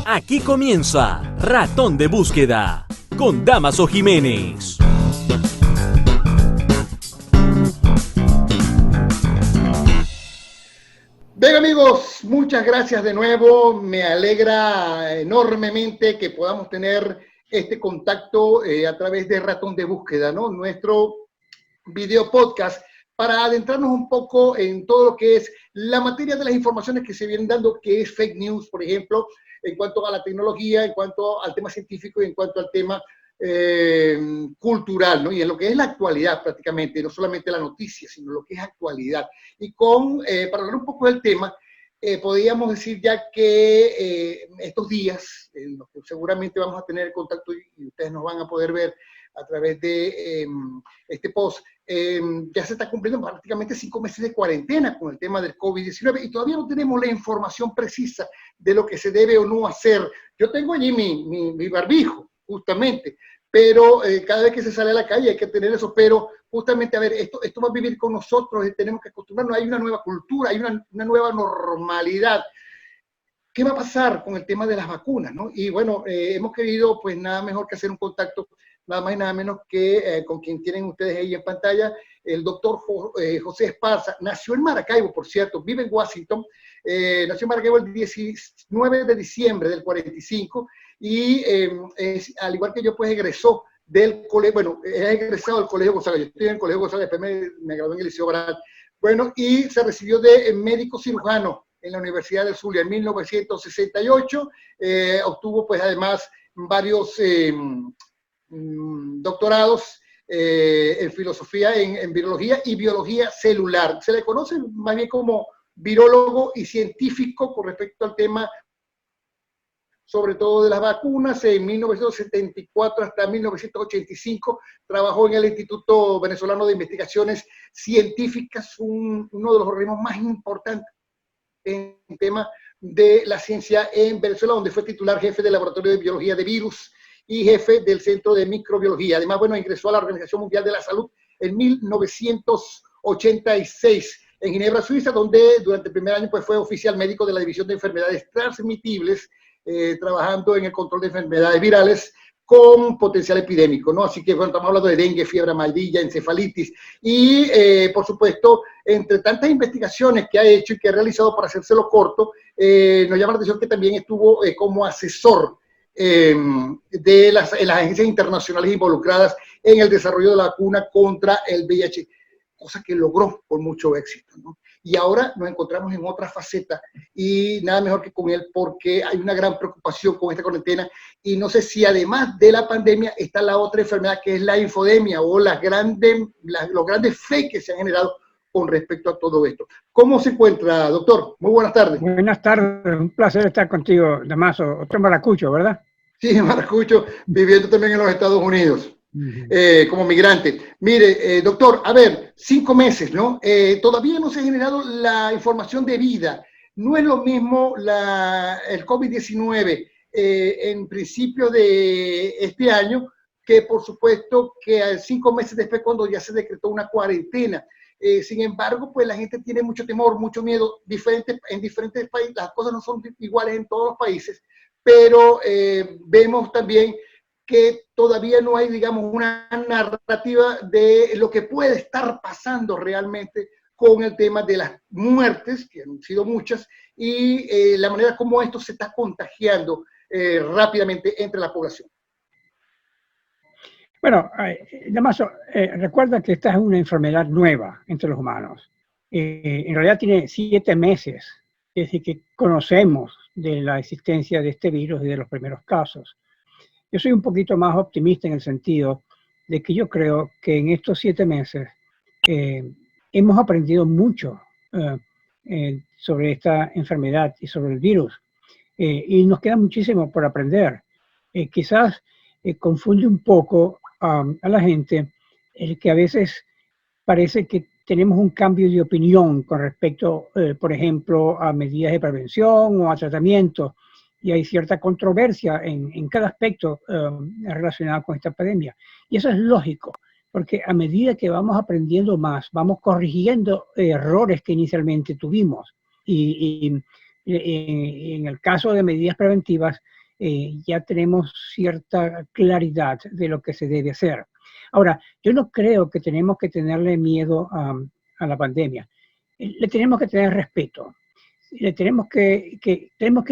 Aquí comienza Ratón de Búsqueda con Dámaso Jiménez. Bien, amigos, muchas gracias de nuevo. Me alegra enormemente que podamos tener este contacto a través de Ratón de Búsqueda, ¿no? Nuestro video podcast, para adentrarnos un poco en todo lo que es la materia de las informaciones que se vienen dando, que es fake news, por ejemplo, en cuanto a la tecnología, en cuanto al tema científico y en cuanto al tema cultural, ¿no? Y en lo que es la actualidad prácticamente, no solamente la noticia, sino lo que es actualidad. Y para hablar un poco del tema, podríamos decir ya que estos días, en los que seguramente vamos a tener contacto y ustedes nos van a poder ver a través de este post, ya se está cumpliendo prácticamente 5 meses de cuarentena con el tema del COVID-19 y todavía no tenemos la información precisa de lo que se debe o no hacer. Yo tengo allí mi barbijo, justamente, pero cada vez que se sale a la calle hay que tener eso, pero justamente, a ver, esto va a vivir con nosotros, tenemos que acostumbrarnos, hay una nueva cultura, hay una nueva normalidad. ¿Qué va a pasar con el tema de las vacunas, ¿no? Y bueno, hemos querido, pues nada mejor que hacer un contacto, nada más y nada menos que con quien tienen ustedes ahí en pantalla, el doctor José Esparza. Nació en Maracaibo, por cierto, vive en Washington, nació en Maracaibo el 19 de diciembre del 45 y al igual que yo, pues egresó del colegio, bueno, es egresado del Colegio Gonzaga, yo estoy en el Colegio Gonzaga, después me gradué en el Liceo Baral, bueno, y se recibió de médico cirujano en la Universidad del Zulia en 1968, obtuvo pues además varios doctorados en filosofía, en virología y biología celular. Se le conoce más bien como virólogo y científico con respecto al tema, sobre todo de las vacunas. En 1974 hasta 1985 trabajó en el Instituto Venezolano de Investigaciones Científicas, uno de los organismos más importantes en tema de la ciencia en Venezuela, donde fue titular jefe del Laboratorio de Biología de Virus y jefe del Centro de Microbiología. Además, bueno, ingresó a la Organización Mundial de la Salud en 1986 en Ginebra, Suiza, donde durante el primer año pues, fue oficial médico de la División de Enfermedades Transmitibles, trabajando en el control de enfermedades virales con potencial epidémico, ¿no? Así que, bueno, estamos hablando de dengue, fiebre amarilla, encefalitis y, por supuesto, entre tantas investigaciones que ha hecho y que ha realizado, para hacérselo corto, nos llama la atención que también estuvo como asesor de las agencias internacionales involucradas en el desarrollo de la vacuna contra el VIH, cosa que logró con mucho éxito, ¿no? Y ahora nos encontramos en otra faceta y nada mejor que con él, porque hay una gran preocupación con esta cuarentena y no sé si además de la pandemia está la otra enfermedad que es la infodemia o los grandes fake que se han generado con respecto a todo esto. ¿Cómo se encuentra, doctor? Muy buenas tardes. Buenas tardes, un placer estar contigo, Dámaso. Otro maracucho, ¿verdad? Sí, maracucho, viviendo también en los Estados Unidos. Como migrante. Mire, doctor, a ver, 5 meses, ¿no? Todavía no se ha generado la información debida. No es lo mismo el COVID-19 en principio de este año que, por supuesto, que 5 meses después, cuando ya se decretó una cuarentena. Sin embargo, pues la gente tiene mucho temor, mucho miedo. En diferentes países, las cosas no son iguales en todos los países, pero vemos también que todavía no hay, digamos, una narrativa de lo que puede estar pasando realmente con el tema de las muertes, que han sido muchas, y la manera como esto se está contagiando rápidamente entre la población. Bueno, Dámaso, recuerda que esta es una enfermedad nueva entre los humanos. En realidad tiene 7 meses, es decir, que conocemos de la existencia de este virus y de los primeros casos. Yo soy un poquito más optimista en el sentido de que yo creo que en estos 7 meses hemos aprendido mucho sobre esta enfermedad y sobre el virus. Y nos queda muchísimo por aprender. Quizás confunde un poco a la gente el que a veces parece que tenemos un cambio de opinión con respecto, por ejemplo, a medidas de prevención o a tratamientos. Y hay cierta controversia en cada aspecto relacionado con esta pandemia. Y eso es lógico, porque a medida que vamos aprendiendo más, vamos corrigiendo errores que inicialmente tuvimos. Y En el caso de medidas preventivas, ya tenemos cierta claridad de lo que se debe hacer. Ahora, yo no creo que tenemos que tenerle miedo a la pandemia. Le tenemos que tener respeto. Tenemos que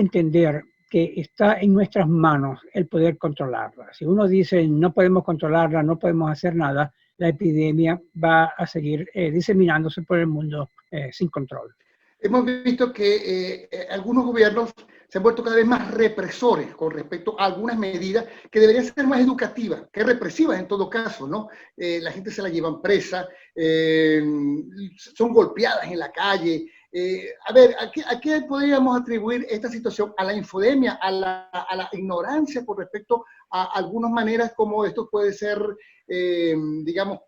entender que está en nuestras manos el poder controlarla. Si uno dice no podemos controlarla, no podemos hacer nada, la epidemia va a seguir diseminándose por el mundo sin control. Hemos visto que algunos gobiernos se han vuelto cada vez más represores con respecto a algunas medidas que deberían ser más educativas que represivas en todo caso, ¿no? La gente se la llevan presa, son golpeadas en la calle. A ver, ¿a qué podríamos atribuir esta situación? ¿A la infodemia, a la ignorancia con respecto a algunas maneras como esto puede ser, digamos,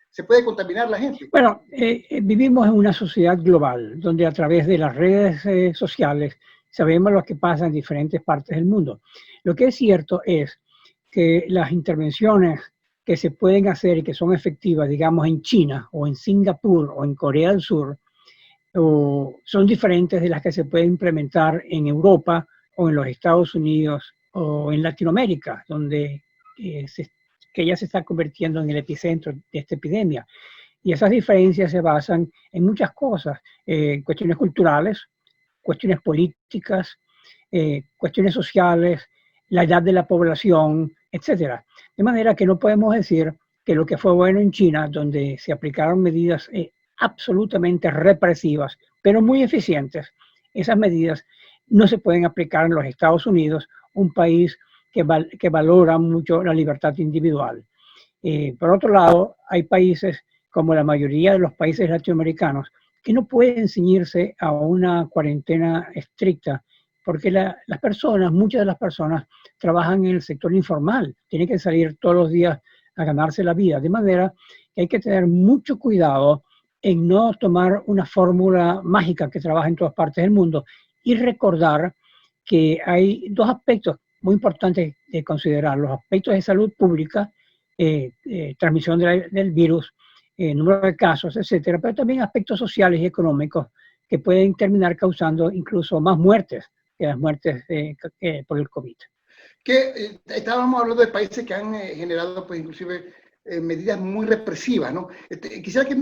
se puede contaminar la gente? Bueno, vivimos en una sociedad global, donde a través de las redes sociales sabemos lo que pasa en diferentes partes del mundo. Lo que es cierto es que las intervenciones que se pueden hacer y que son efectivas, digamos, en China o en Singapur o en Corea del Sur, son diferentes de las que se pueden implementar en Europa o en los Estados Unidos o en Latinoamérica, donde que ya se está convirtiendo en el epicentro de esta epidemia. Y esas diferencias se basan en muchas cosas, cuestiones culturales, cuestiones políticas, cuestiones sociales, la edad de la población, etc. De manera que no podemos decir que lo que fue bueno en China, donde se aplicaron medidas absolutamente represivas, pero muy eficientes, esas medidas no se pueden aplicar en los Estados Unidos, un país que valora mucho la libertad individual. Por otro lado, hay países, como la mayoría de los países latinoamericanos, que no pueden ceñirse a una cuarentena estricta, porque las personas, muchas de las personas, trabajan en el sector informal, tienen que salir todos los días a ganarse la vida, de manera que hay que tener mucho cuidado en no tomar una fórmula mágica que trabaja en todas partes del mundo y recordar que hay dos aspectos muy importantes de considerar: los aspectos de salud pública, transmisión del virus, número de casos, etcétera, pero también aspectos sociales y económicos que pueden terminar causando incluso más muertes que las muertes por el COVID. Que estábamos hablando de países que han generado, pues, inclusive medidas muy represivas, ¿no? Quisiera que,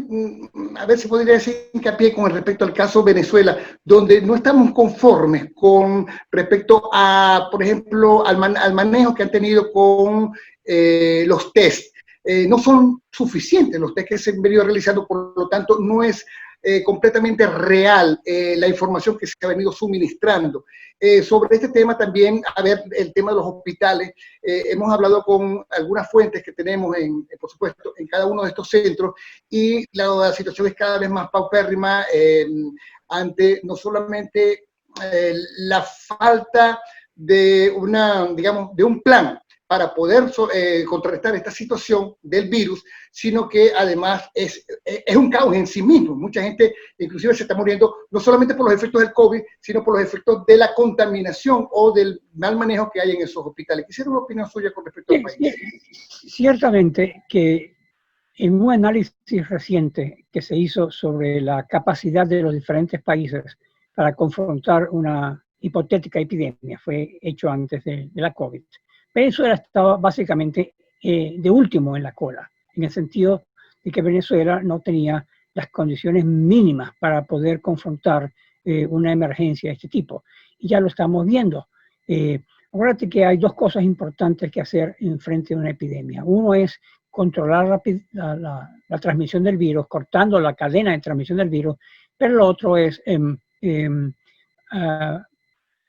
a ver si podría hacer hincapié con respecto al caso Venezuela, donde no estamos conformes con respecto a, por ejemplo, al manejo que han tenido con los test. No son suficientes los test que se han venido realizando, por lo tanto, no es completamente real la información que se ha venido suministrando. Sobre este tema también, a ver, el tema de los hospitales, hemos hablado con algunas fuentes que tenemos, por supuesto, en cada uno de estos centros, y la situación es cada vez más paupérrima ante no solamente la falta de digamos, de un plan para poder contrarrestar esta situación del virus, sino que además es un caos en sí mismo. Mucha gente inclusive se está muriendo no solamente por los efectos del COVID, sino por los efectos de la contaminación o del mal manejo que hay en esos hospitales. Quisiera una opinión suya con respecto al país. Ciertamente que en un análisis reciente que se hizo sobre la capacidad de los diferentes países para confrontar una hipotética epidemia, fue hecho antes de la COVID, Venezuela estaba básicamente de último en la cola, en el sentido de que Venezuela no tenía las condiciones mínimas para poder confrontar una emergencia de este tipo. Y ya lo estamos viendo. Acuérdate que hay dos cosas importantes que hacer en frente a una epidemia. Uno es controlar la transmisión del virus, cortando la cadena de transmisión del virus, pero lo otro es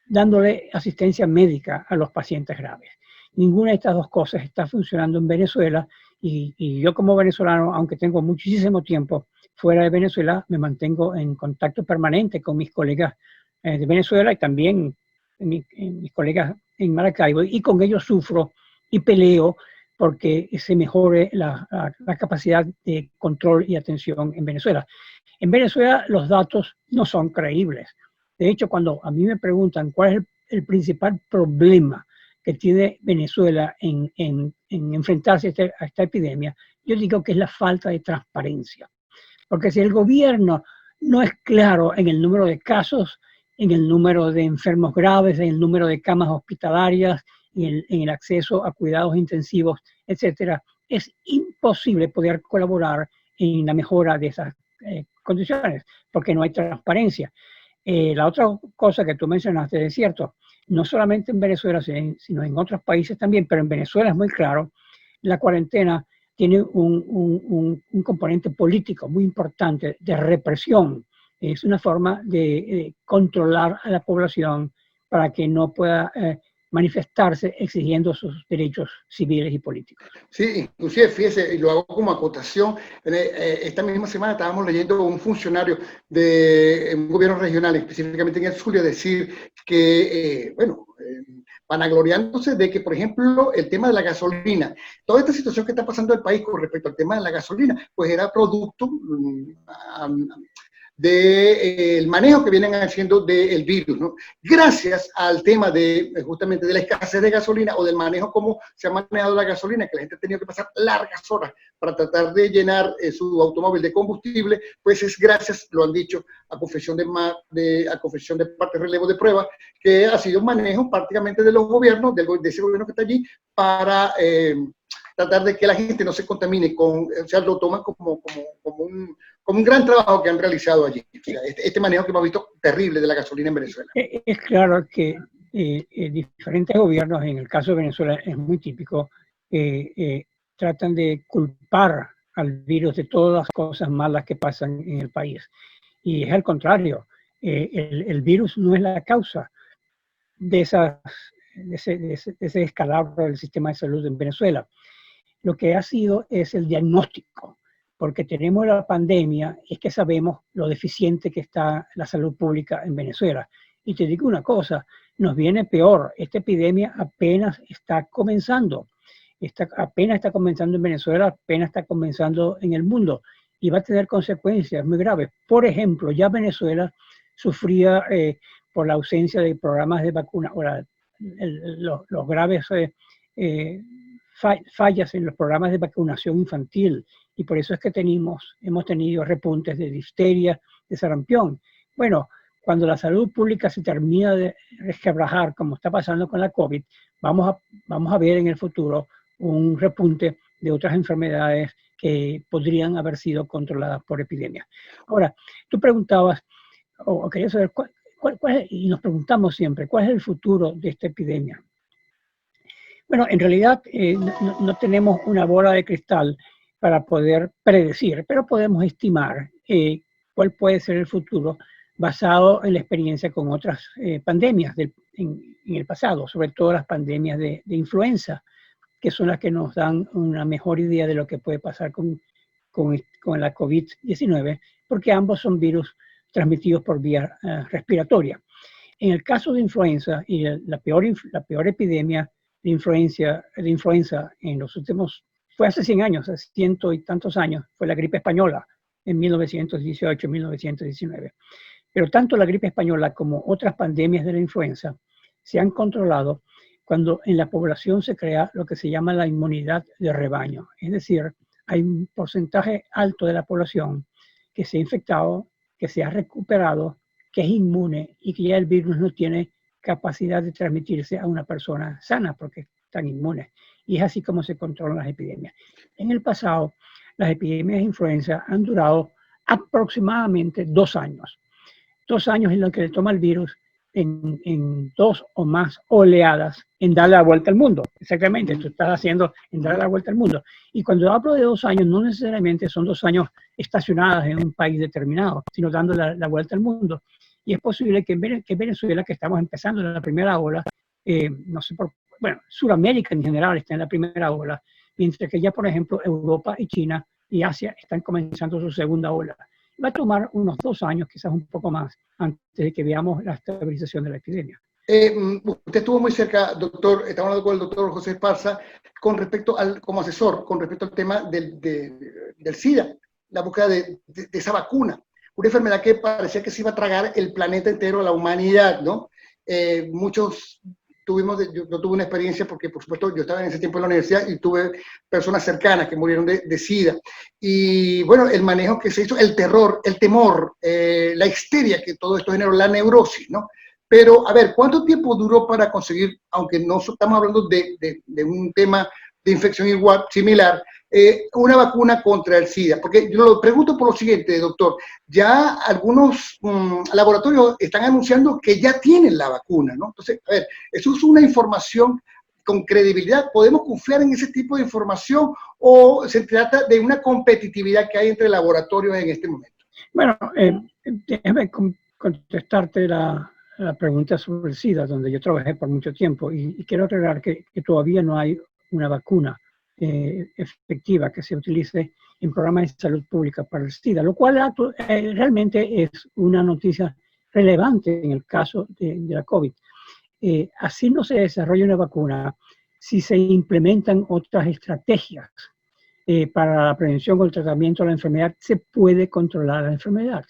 dándole asistencia médica a los pacientes graves. Ninguna de estas dos cosas está funcionando en Venezuela y yo como venezolano, aunque tengo muchísimo tiempo fuera de Venezuela, me mantengo en contacto permanente con mis colegas de Venezuela y también mis colegas en Maracaibo, y con ellos sufro y peleo porque se mejore la capacidad de control y atención en Venezuela. En Venezuela los datos no son creíbles. De hecho, cuando a mí me preguntan cuál es el principal problema que tiene Venezuela en enfrentarse a esta epidemia, yo digo que es la falta de transparencia. Porque si el gobierno no es claro en el número de casos en el número de enfermos graves, en el número de camas hospitalarias, en el acceso a cuidados intensivos, etcétera. Es imposible poder colaborar en la mejora de esas condiciones, porque no hay transparencia. La otra cosa que tú mencionaste es cierto, no solamente en Venezuela, sino en otros países también, pero en Venezuela es muy claro, la cuarentena tiene un componente político muy importante de represión. Es una forma de controlar a la población para que no pueda manifestarse exigiendo sus derechos civiles y políticos. Sí, inclusive, fíjese, y lo hago como acotación, esta misma semana estábamos leyendo un funcionario de un gobierno regional, específicamente en el Zulia, decir que, vanagloriándose de que, por ejemplo, el tema de la gasolina, toda esta situación que está pasando en el país con respecto al tema de la gasolina, pues era producto del manejo que vienen haciendo del virus, ¿no? Gracias al tema de justamente de la escasez de gasolina o del manejo como se ha manejado la gasolina, que la gente ha tenido que pasar largas horas para tratar de llenar su automóvil de combustible, pues es gracias, lo han dicho, a confesión de parte de relevo de prueba, que ha sido un manejo prácticamente de los gobiernos, de ese gobierno que está allí, para tratar de que la gente no se contamine con, o sea, lo toman como un gran trabajo que han realizado allí. O sea, este manejo que hemos visto terrible de la gasolina en Venezuela. Es claro que diferentes gobiernos, en el caso de Venezuela es muy típico, tratan de culpar al virus de todas las cosas malas que pasan en el país. Y es al contrario, el virus no es la causa de ese descalabro del sistema de salud en Venezuela. Lo que ha sido es el diagnóstico, porque tenemos la pandemia, es que sabemos lo deficiente que está la salud pública en Venezuela. Y te digo una cosa, nos viene peor, esta epidemia apenas está comenzando. Apenas está comenzando en Venezuela, apenas está comenzando en el mundo y va a tener consecuencias muy graves. Por ejemplo, ya Venezuela sufría por la ausencia de programas de vacuna, los graves fallas en los programas de vacunación infantil y por eso es que hemos tenido repuntes de difteria, de sarampión. Bueno, cuando la salud pública se termina de resquebrajar, como está pasando con la COVID, vamos a ver en el futuro un repunte de otras enfermedades que podrían haber sido controladas por epidemias. Ahora, tú preguntabas, o querías saber, y nos preguntamos siempre, ¿cuál es el futuro de esta epidemia? Bueno, en realidad no tenemos una bola de cristal para poder predecir, pero podemos estimar cuál puede ser el futuro basado en la experiencia con otras pandemias en el pasado, sobre todo las pandemias de influenza, que son las que nos dan una mejor idea de lo que puede pasar con la COVID-19, porque ambos son virus transmitidos por vía respiratoria. En el caso de influenza, y la peor epidemia de influenza en los últimos, fue hace 100 años, hace ciento y tantos años, fue la gripe española en 1918, 1919. Pero tanto la gripe española como otras pandemias de la influenza se han controlado cuando en la población se crea lo que se llama la inmunidad de rebaño. Es decir, hay un porcentaje alto de la población que se ha infectado, que se ha recuperado, que es inmune y que ya el virus no tiene capacidad de transmitirse a una persona sana porque están inmunes. Y es así como se controlan las epidemias. En el pasado, las epidemias de influenza han durado aproximadamente 2 años. 2 años en lo que le toma el virus en 2 o más oleadas en darle la vuelta al mundo. Exactamente, tú estás haciendo en darle la vuelta al mundo. Y cuando hablo de 2 años, no necesariamente son 2 años estacionadas en un país determinado, sino dando la vuelta al mundo. Y es posible que Venezuela, que estamos empezando en la primera ola, Sudamérica en general está en la primera ola, mientras que ya, por ejemplo, Europa y China y Asia están comenzando su segunda ola. Va a tomar unos 2 años, quizás un poco más, antes de que veamos la estabilización de la epidemia. Usted estuvo muy cerca, doctor, estamos hablando con el doctor José Esparza, como asesor, con respecto al tema del SIDA, la búsqueda de esa vacuna. Una enfermedad que parecía que se iba a tragar el planeta entero, la humanidad, ¿no? Muchos yo tuve una experiencia porque, por supuesto, yo estaba en ese tiempo en la universidad y tuve personas cercanas que murieron de SIDA. Y bueno, el manejo que se hizo, el terror, el temor, la histeria que todo esto generó, la neurosis, ¿no? Pero, a ver, ¿cuánto tiempo duró para conseguir, aunque no estamos hablando de un tema de infección igual, similar, una vacuna contra el SIDA? Porque yo lo pregunto por lo siguiente, doctor. Ya algunos laboratorios están anunciando que ya tienen la vacuna, ¿no? Entonces, a ver, eso es una información con credibilidad. ¿Podemos confiar en ese tipo de información o se trata de una competitividad que hay entre laboratorios en este momento? Bueno, déjame contestarte la pregunta sobre el SIDA, donde yo trabajé por mucho tiempo, y quiero aclarar que todavía no hay una vacuna efectiva que se utilice en programas de salud pública para el SIDA, lo cual realmente es una noticia relevante en el caso de la COVID. Así no se desarrolla una vacuna si se implementan otras estrategias para la prevención o el tratamiento de la enfermedad. Se puede controlar la enfermedad.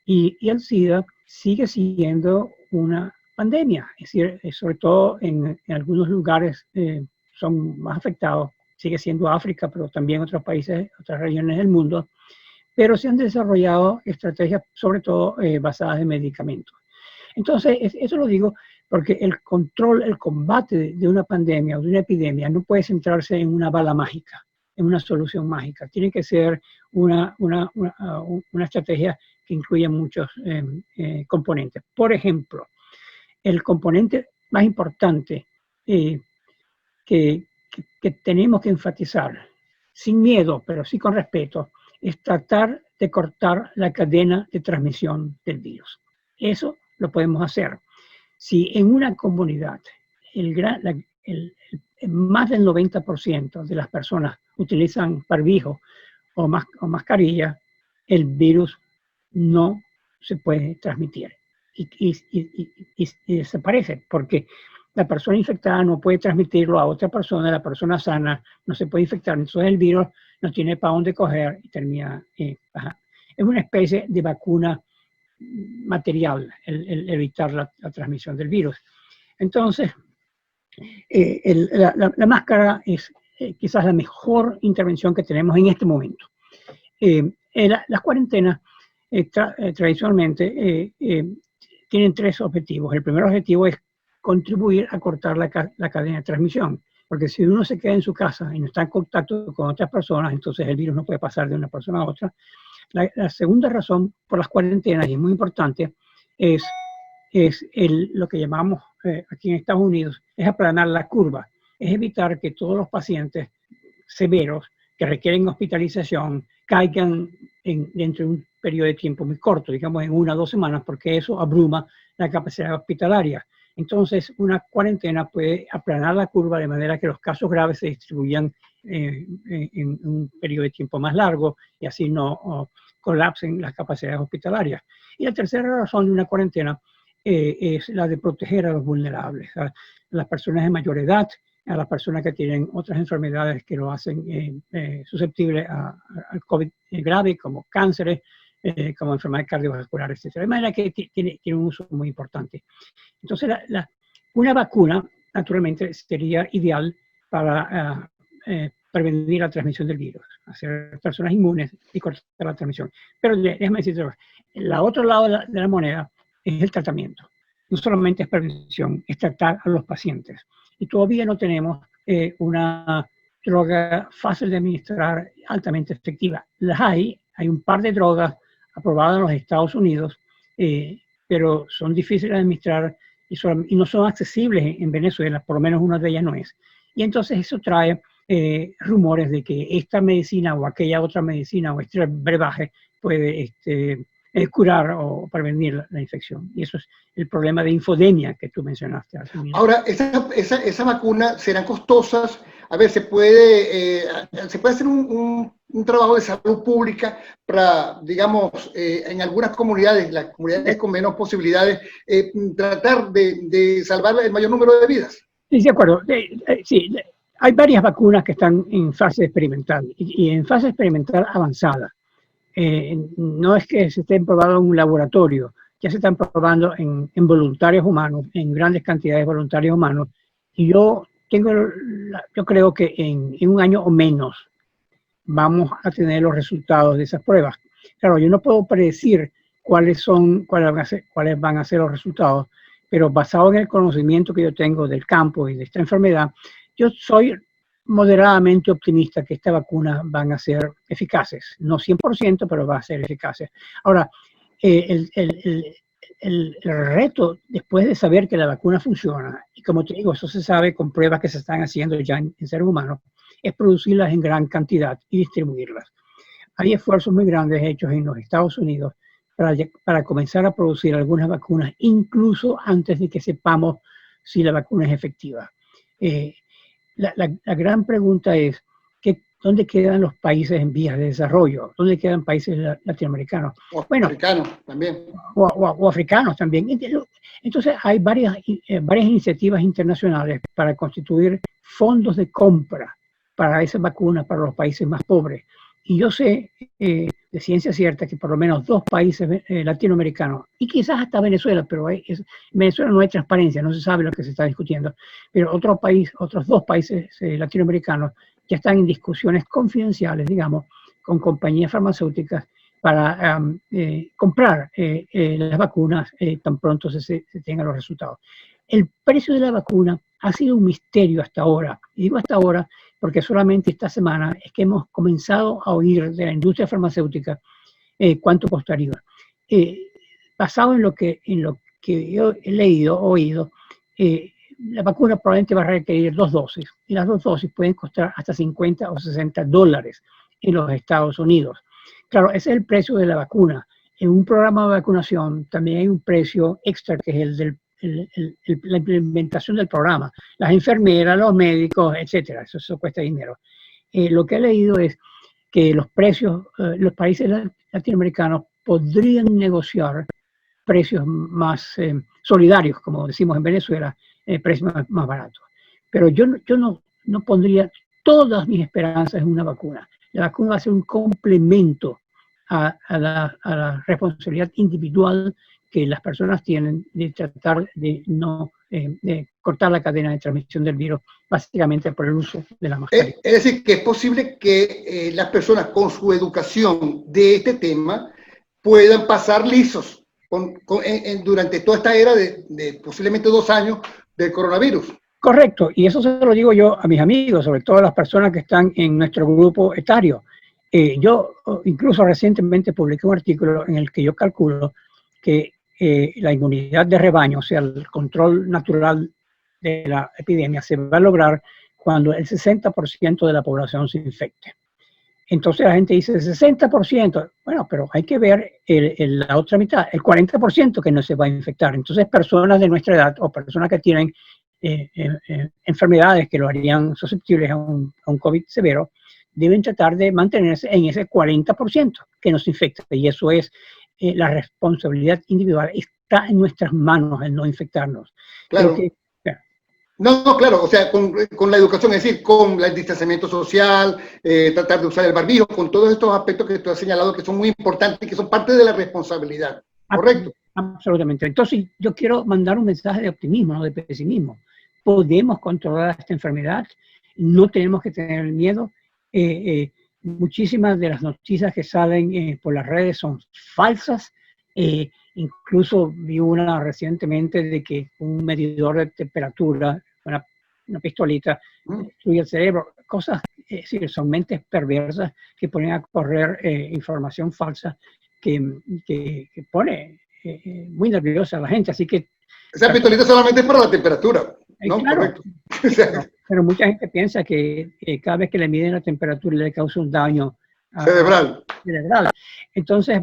Y el SIDA sigue siendo una pandemia, es decir, sobre todo en algunos lugares son más afectados, sigue siendo África, pero también otros países, otras regiones del mundo, pero se han desarrollado estrategias sobre todo basadas en medicamentos. Entonces, eso lo digo porque el control, el combate de una pandemia o de una epidemia no puede centrarse en una bala mágica, en una solución mágica. Tiene que ser una estrategia que incluya muchos componentes. Por ejemplo, el componente más importante que tenemos que enfatizar, sin miedo, pero sí con respeto, es tratar de cortar la cadena de transmisión del virus. Eso lo podemos hacer. Si en una comunidad más del 90% de las personas utilizan barbijo o mascarilla, el virus no se puede transmitir y desaparece, porque la persona infectada no puede transmitirlo a otra persona, la persona sana no se puede infectar, entonces el virus no tiene para dónde coger y termina bajando. Es una especie de vacuna material, el evitar la transmisión del virus. Entonces, la máscara es quizás la mejor intervención que tenemos en este momento. Las cuarentenas tradicionalmente tienen tres objetivos. El primer objetivo es contribuir a cortar la cadena de transmisión, porque si uno se queda en su casa y no está en contacto con otras personas, entonces el virus no puede pasar de una persona a otra. La segunda razón por las cuarentenas, y es muy importante, es lo que llamamos aquí en Estados Unidos, es aplanar la curva, es evitar que todos los pacientes severos que requieren hospitalización caigan dentro de un periodo de tiempo muy corto, digamos en 1 o 2 semanas, porque eso abruma la capacidad hospitalaria. Entonces, una cuarentena puede aplanar la curva de manera que los casos graves se distribuyan en un periodo de tiempo más largo y así no colapsen las capacidades hospitalarias. Y la tercera razón de una cuarentena es la de proteger a los vulnerables, a las personas de mayor edad, a las personas que tienen otras enfermedades que lo hacen susceptibles al COVID grave, como cánceres, como enfermedades cardiovasculares, etc. De manera que tiene un uso muy importante. Entonces, una vacuna, naturalmente, sería ideal para prevenir la transmisión del virus, hacer personas inmunes y cortar la transmisión. Pero déjame decirte, el otro lado de la moneda es el tratamiento. No solamente es prevención, es tratar a los pacientes. Y todavía no tenemos una droga fácil de administrar, altamente efectiva. Las hay un par de drogas aprobadas en los Estados Unidos, pero son difíciles de administrar y no son accesibles en Venezuela, por lo menos una de ellas no es. Y entonces eso trae rumores de que esta medicina o aquella otra medicina o este brebaje puede curar o prevenir la infección. Y eso es el problema de infodemia que tú mencionaste. Ahora, esa vacuna serán costosas. A ver, se puede hacer un trabajo de salud pública para, digamos, en algunas comunidades, las comunidades con menos posibilidades, tratar de salvar el mayor número de vidas. Sí, de acuerdo. Sí, hay varias vacunas que están en fase experimental y en fase experimental avanzada. No es que se estén probando en un laboratorio, ya se están probando en voluntarios humanos, en grandes cantidades de voluntarios humanos, Y yo creo que en un año o menos vamos a tener los resultados de esas pruebas. Claro, yo no puedo predecir cuáles van a ser los resultados, pero basado en el conocimiento que yo tengo del campo y de esta enfermedad, yo soy moderadamente optimista que estas vacunas van a ser eficaces. No 100%, pero van a ser eficaces. Ahora, el reto, después de saber que la vacuna funciona, y como te digo, eso se sabe con pruebas que se están haciendo ya en seres humanos, es producirlas en gran cantidad y distribuirlas. Hay esfuerzos muy grandes hechos en los Estados Unidos para comenzar a producir algunas vacunas, incluso antes de que sepamos si la vacuna es efectiva. La gran pregunta es, ¿dónde quedan los países en vías de desarrollo? ¿Dónde quedan países latinoamericanos? O bueno, africanos también. O africanos también. Entonces hay varias iniciativas internacionales para constituir fondos de compra para esas vacunas para los países más pobres. Y yo sé de ciencia cierta que por lo menos 2 países latinoamericanos, y quizás hasta Venezuela, pero en Venezuela no hay transparencia, no se sabe lo que se está discutiendo, pero otros 2 países latinoamericanos ya están en discusiones confidenciales, digamos, con compañías farmacéuticas para comprar las vacunas tan pronto se tengan los resultados. El precio de la vacuna ha sido un misterio hasta ahora. Y digo hasta ahora porque solamente esta semana es que hemos comenzado a oír de la industria farmacéutica cuánto costaría. Basado en lo que yo he leído, oído, la vacuna probablemente va a requerir 2 dosis. Y las 2 dosis pueden costar hasta $50 o $60 en los Estados Unidos. Claro, ese es el precio de la vacuna. En un programa de vacunación también hay un precio extra, que es la implementación del programa. Las enfermeras, los médicos, etcétera. Eso cuesta dinero. Lo que he leído es que los países latinoamericanos podrían negociar precios más solidarios, como decimos en Venezuela, precios más baratos. Pero yo no pondría todas mis esperanzas en una vacuna. La vacuna va a ser un complemento a la responsabilidad individual que las personas tienen de tratar de no de cortar la cadena de transmisión del virus, básicamente por el uso de la mascarilla. Es decir, que es posible que las personas con su educación de este tema puedan pasar lisos durante toda esta era de posiblemente 2 años del coronavirus. Correcto, y eso se lo digo yo a mis amigos, sobre todo a las personas que están en nuestro grupo etario. Yo incluso recientemente publiqué un artículo en el que yo calculo que la inmunidad de rebaño, o sea, el control natural de la epidemia, se va a lograr cuando el 60% de la población se infecte. Entonces la gente dice 60%, bueno, pero hay que ver la otra mitad, el 40% que no se va a infectar. Entonces personas de nuestra edad o personas que tienen enfermedades que lo harían susceptibles a un COVID severo, deben tratar de mantenerse en ese 40% que nos infecta. Y eso es la responsabilidad individual. Está en nuestras manos el no infectarnos. Claro. No, claro, o sea, con la educación, es decir, con el distanciamiento social, tratar de usar el barbijo, con todos estos aspectos que tú has señalado que son muy importantes y que son parte de la responsabilidad. ¿Correcto? Absolutamente. Entonces, yo quiero mandar un mensaje de optimismo, no de pesimismo. Podemos controlar esta enfermedad, no tenemos que tener miedo. Muchísimas de las noticias que salen por las redes son falsas. Incluso vi una recientemente de que un medidor de temperatura, una pistolita, destruye el cerebro. Cosas, es decir, son mentes perversas que ponen a correr información falsa que pone muy nerviosa a la gente. Así que esa pistolita solamente es para la temperatura, ¿no? Claro, correcto. pero mucha gente piensa que cada vez que le miden la temperatura le causa un daño cerebral. Entonces,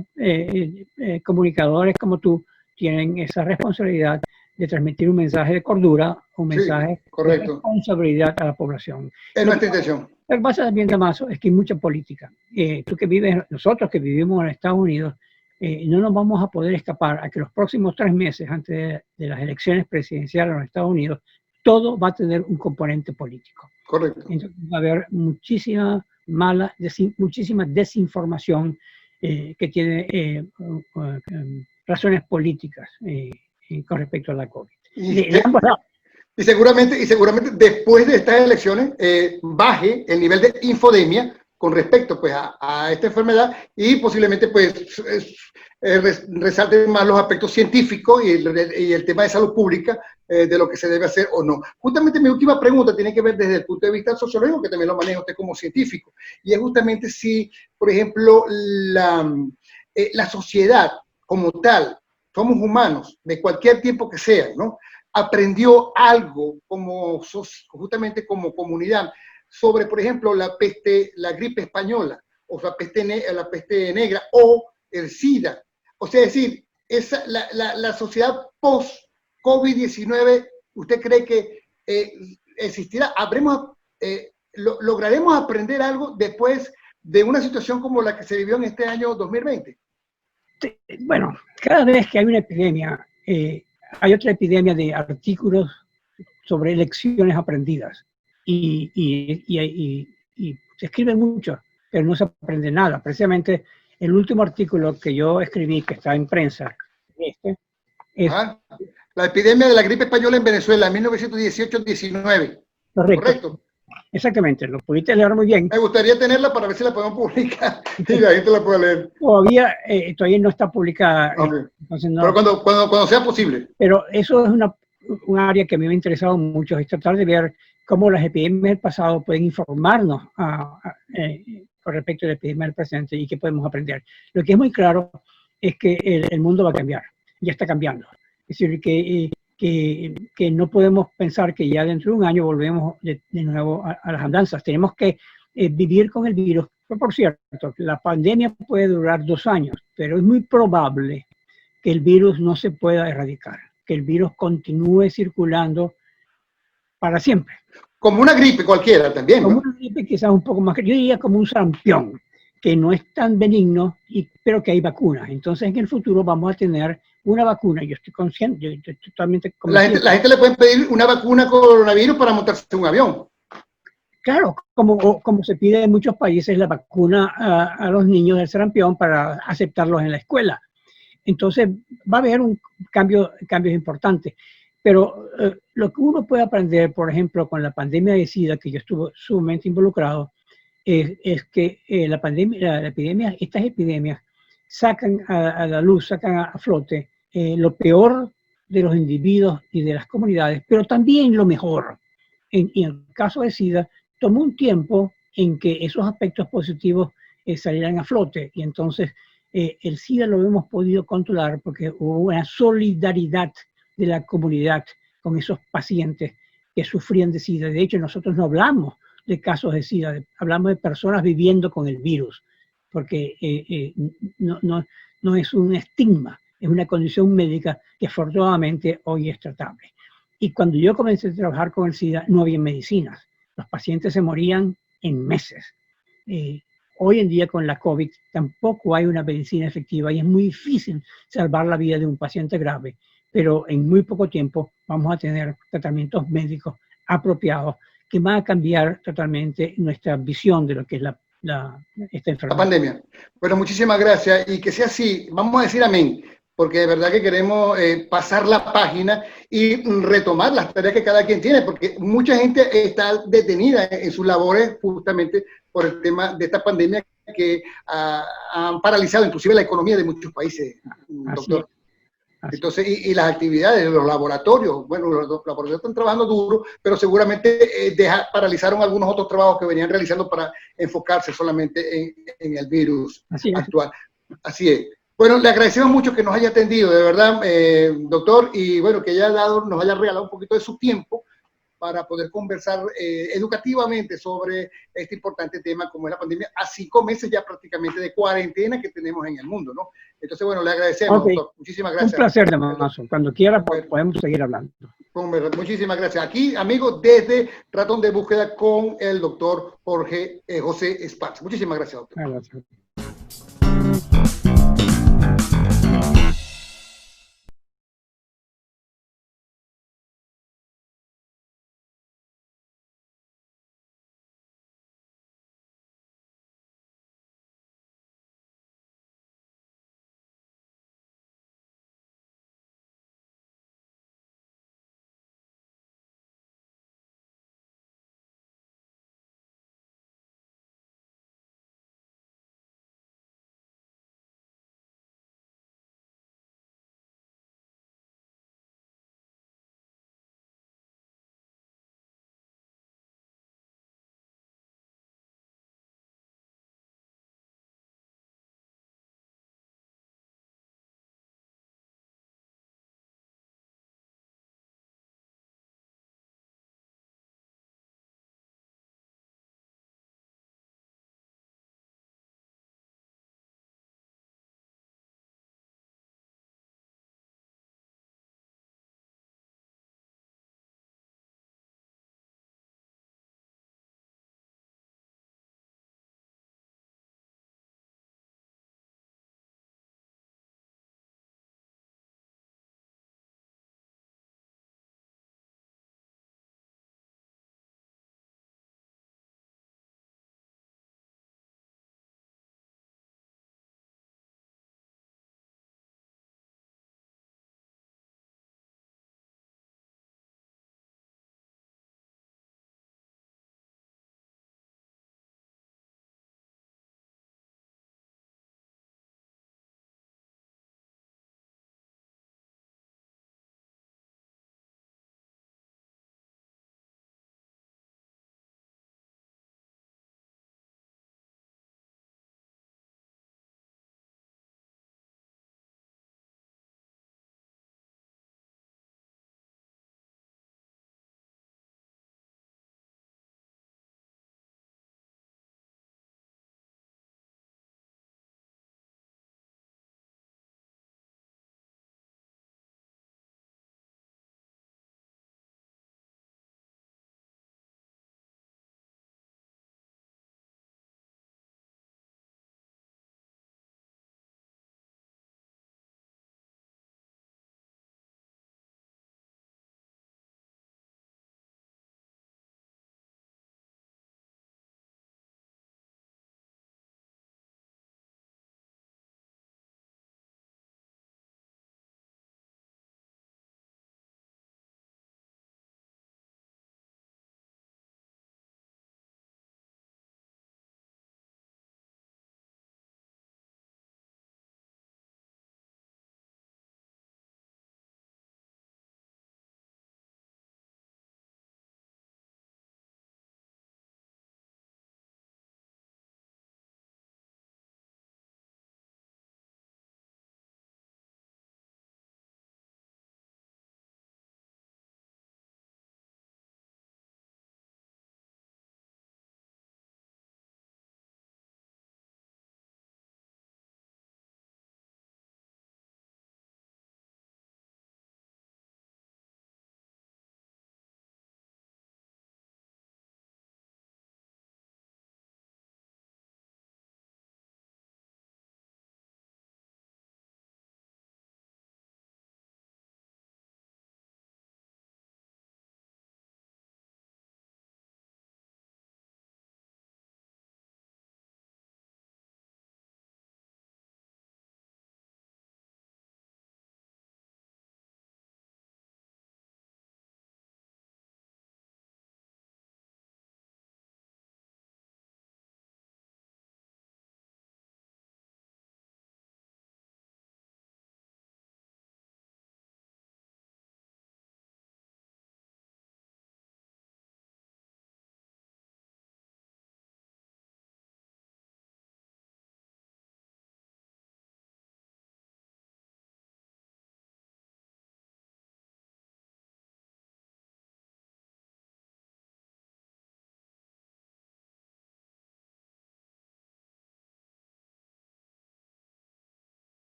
comunicadores como tú tienen esa responsabilidad de transmitir un mensaje de cordura, un mensaje de responsabilidad a la población. Es nuestra intención. Lo que pasa también, Damaso, es que hay mucha política. Nosotros que vivimos en Estados Unidos, no nos vamos a poder escapar a que los próximos 3 meses antes de las elecciones presidenciales en los Estados Unidos, todo va a tener un componente político. Correcto. Entonces, va a haber muchísima desinformación que tiene razones políticas con respecto a la COVID. Y seguramente después de estas elecciones baje el nivel de infodemia con respecto pues, a esta enfermedad y posiblemente pues, resalten más los aspectos científicos y el tema de salud pública de lo que se debe hacer o no. Justamente mi última pregunta tiene que ver desde el punto de vista sociológico, que también lo maneja usted como científico, y es justamente si, por ejemplo, la sociedad como tal, somos humanos de cualquier tiempo que sea, ¿no? Aprendió algo justamente como comunidad sobre, por ejemplo, la gripe española, o la peste negra, o el SIDA. O sea, es decir, la sociedad post-COVID-19, ¿usted cree que existirá? ¿Lograremos aprender algo después de una situación como la que se vivió en este año 2020? Bueno, cada vez que hay una epidemia, hay otra epidemia de artículos sobre lecciones aprendidas. Y se escribe mucho, pero no se aprende nada. Precisamente el último artículo que yo escribí, que está en prensa, es la epidemia de la gripe española en Venezuela, 1918-19. Correcto. Exactamente, lo pudiste leer muy bien. Me gustaría tenerla para ver si la podemos publicar y la gente la puede leer. Todavía no está publicada. Okay. Entonces no, pero cuando sea posible. Pero eso es un área que a mí me ha interesado mucho, es tratar de ver cómo las epidemias del pasado pueden informarnos con respecto a la epidemia del presente y qué podemos aprender. Lo que es muy claro es que el mundo va a cambiar, ya está cambiando. Es decir, que no podemos pensar que ya dentro de un año volvemos de nuevo a las andanzas. Tenemos que vivir con el virus. Pero por cierto, la pandemia puede durar 2 años, pero es muy probable que el virus no se pueda erradicar, que el virus continúe circulando para siempre. Como una gripe cualquiera también, ¿no? Como una gripe quizás un poco más, yo diría como un sarampión, que no es tan benigno, pero que hay vacunas. Entonces en el futuro vamos a tener una vacuna. Yo estoy consciente, yo estoy totalmente convencido. La gente le puede pedir una vacuna coronavirus para montarse en un avión. Claro, como se pide en muchos países la vacuna a los niños del sarampión para aceptarlos en la escuela. Entonces va a haber cambios importantes. Pero lo que uno puede aprender, por ejemplo, con la pandemia de SIDA, que yo estuve sumamente involucrado, es que estas epidemias sacan a la luz, sacan a flote lo peor de los individuos y de las comunidades, pero también lo mejor. En el caso de SIDA, tomó un tiempo en que esos aspectos positivos salieran a flote, y entonces el SIDA lo hemos podido controlar porque hubo una solidaridad de la comunidad con esos pacientes que sufrían de SIDA. De hecho, nosotros no hablamos de casos de SIDA, hablamos de personas viviendo con el virus, porque no es un estigma, es una condición médica que afortunadamente hoy es tratable. Y cuando yo comencé a trabajar con el SIDA, no había medicinas. Los pacientes se morían en meses. Hoy en día con la COVID tampoco hay una medicina efectiva y es muy difícil salvar la vida de un paciente grave, pero en muy poco tiempo vamos a tener tratamientos médicos apropiados que van a cambiar totalmente nuestra visión de lo que es esta enfermedad. La pandemia. Bueno, muchísimas gracias y que sea así. Vamos a decir amén, porque de verdad que queremos pasar la página y retomar las tareas que cada quien tiene, porque mucha gente está detenida en sus labores justamente por el tema de esta pandemia que han paralizado inclusive la economía de muchos países, doctor. Entonces, y las actividades de los laboratorios, bueno, los laboratorios están trabajando duro, pero seguramente paralizaron algunos otros trabajos que venían realizando para enfocarse solamente en el virus actual. Así es. Bueno, le agradecemos mucho que nos haya atendido, de verdad, doctor, y bueno, que nos haya regalado un poquito de su tiempo para poder conversar educativamente sobre este importante tema como es la pandemia, a 5 meses ya prácticamente de cuarentena que tenemos en el mundo, ¿no? Entonces, bueno, le agradecemos, doctor. Muchísimas gracias. Un placer, Damaso. Cuando quiera podemos seguir hablando. Muchísimas gracias. Aquí, amigos, desde Ratón de Búsqueda con el doctor José Esparza. Muchísimas gracias, doctor. Gracias.